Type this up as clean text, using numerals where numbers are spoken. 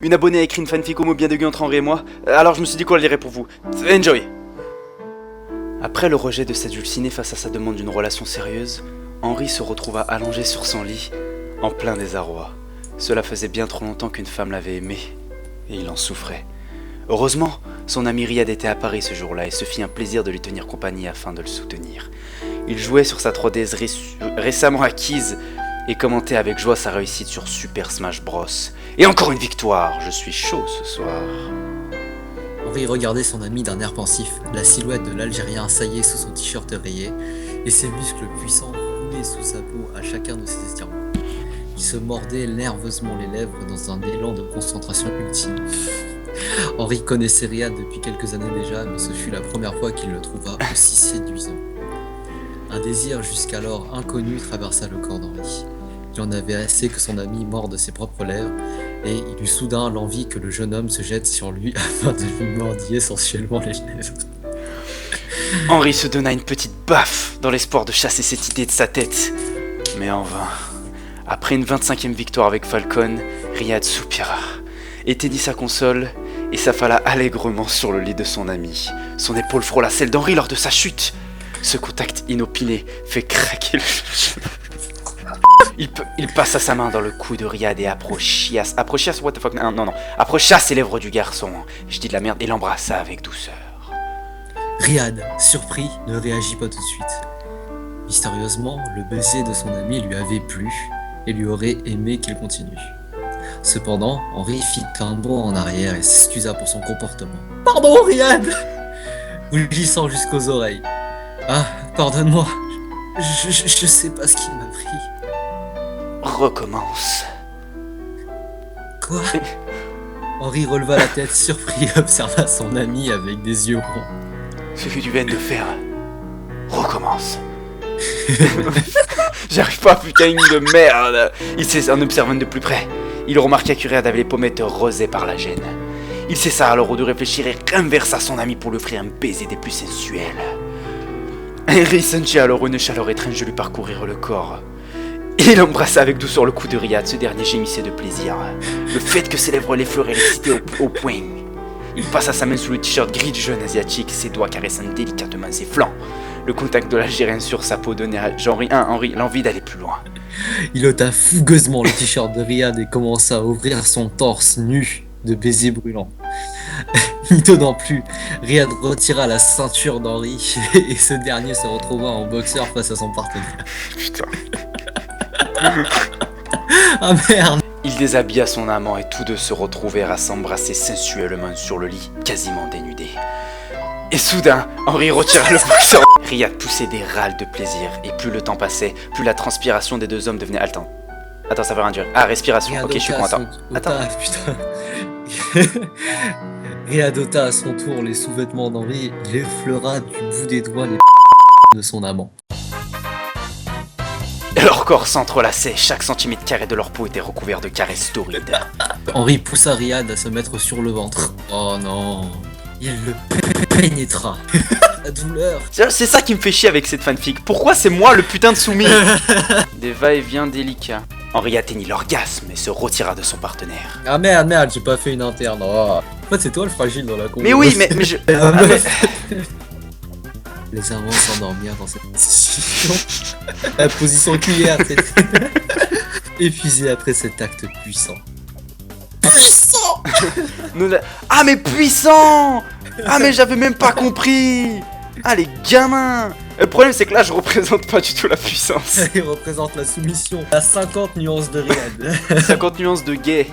Une abonnée a écrit une fanfic homo bien dégueu entre Henri et moi, alors je me suis dit qu'on la lirait pour vous. Enjoy! Après le rejet de sa dulcinée face à sa demande d'une relation sérieuse, Henri se retrouva allongé sur son lit, en plein désarroi. Cela faisait bien trop longtemps qu'une femme l'avait aimé, et il en souffrait. Heureusement, son ami Riyad était à Paris ce jour-là et se fit un plaisir de lui tenir compagnie afin de le soutenir. Il jouait sur sa 3DS récemment acquise et commentait avec joie sa réussite sur Super Smash Bros. Et encore une victoire, je suis chaud ce soir. Henri regardait son ami d'un air pensif, la silhouette de l'Algérien assaillée sous son t-shirt rayé, et ses muscles puissants roulaient sous sa peau à chacun de ses étirements. Il se mordait nerveusement les lèvres dans un élan de concentration ultime. Henri connaissait Riyad depuis quelques années déjà, mais ce fut la première fois qu'il le trouva aussi séduisant. Un désir jusqu'alors inconnu traversa le corps d'Henri. Il en avait assez que son ami morde ses propres lèvres, et il eut soudain l'envie que le jeune homme se jette sur lui afin de lui mordiller sensuellement les lèvres. Henri se donna une petite baffe dans l'espoir de chasser cette idée de sa tête. Mais en vain. Après une 25e victoire avec Falcon, Riyad soupira, éteignit sa console et s'affala allègrement sur le lit de son ami. Son épaule frôla celle d'Henri lors de sa chute. Ce contact inopiné fait craquer le genou. Il passa sa main dans le cou de Riyad et approcha ses lèvres du garçon. Je dis de la merde et l'embrassa avec douceur. Riyad, surpris, ne réagit pas tout de suite. Mystérieusement, le baiser de son ami lui avait plu et lui aurait aimé qu'il continue. Cependant, Henri fit un bond en arrière et s'excusa pour son comportement. « Pardon, Riyad !» rougissant jusqu'aux oreilles. « Ah, pardonne-moi, je sais pas ce qui m'a pris. » Recommence. Quoi? Henri releva la tête surpris et observa son ami avec des yeux ronds. Ce que tu viens de faire, recommence. J'arrive pas, putain de merde. Il cessa en observant de plus près. Il remarqua que Riyad avait les pommettes rosées par la gêne. Il cessa alors de réfléchir et renversa son ami pour lui offrir un baiser des plus sensuels. Henri sentit alors une chaleur étrange lui parcourir le corps. Il embrassa avec douceur le cou de Riyad, ce dernier gémissait de plaisir. Le fait que ses lèvres l'effleuraient l'excitait au point. Il passa sa main sous le t-shirt gris du jeune asiatique, ses doigts caressant délicatement ses flancs. Le contact de l'Algérien sur sa peau donnait à Henri l'envie d'aller plus loin. Il ôta fougueusement le t-shirt de Riyad et commença à ouvrir son torse nu de baisers brûlants. N'y tenant plus, Riyad retira la ceinture d'Henri et ce dernier se retrouva en boxeur face à son partenaire. Putain. Ah merde! Il déshabilla son amant et tous deux se retrouvèrent à s'embrasser sensuellement sur le lit, quasiment dénudés. Et soudain, Henri retira le boxeur. Riyad poussait des râles de plaisir, et plus le temps passait, plus la transpiration des deux hommes devenait haletante. Attends, ça veut rien dire. Ah, respiration. Riyad ok, je suis content. Riyad ôta à son tour les sous-vêtements d'Henri, il effleura du bout des doigts les de son amant. Leurs corps s'entrelaçaient, chaque centimètre carré de leur peau était recouvert de caresses torrides. Henri poussa Riyad à se mettre sur le ventre. Oh non, il le pénétra. La douleur. C'est ça qui me fait chier avec cette fanfic. Pourquoi c'est moi le putain de soumis? Des va-et-vient délicats. Henri atteignit l'orgasme et se retira de son partenaire. Ah merde, j'ai pas fait une interne. Oh. En fait, c'est toi le fragile dans la con. Mais oui, mais je... Les amants s'endormirent dans cette position. La position cuillère, épuisé après cet acte puissant. Puissant. Ah mais puissant. Ah mais j'avais même pas compris. Ah les gamins. Le problème c'est que là je représente pas du tout la puissance. Il représente la soumission. La 50 nuances de Riyad. 50 nuances de gay.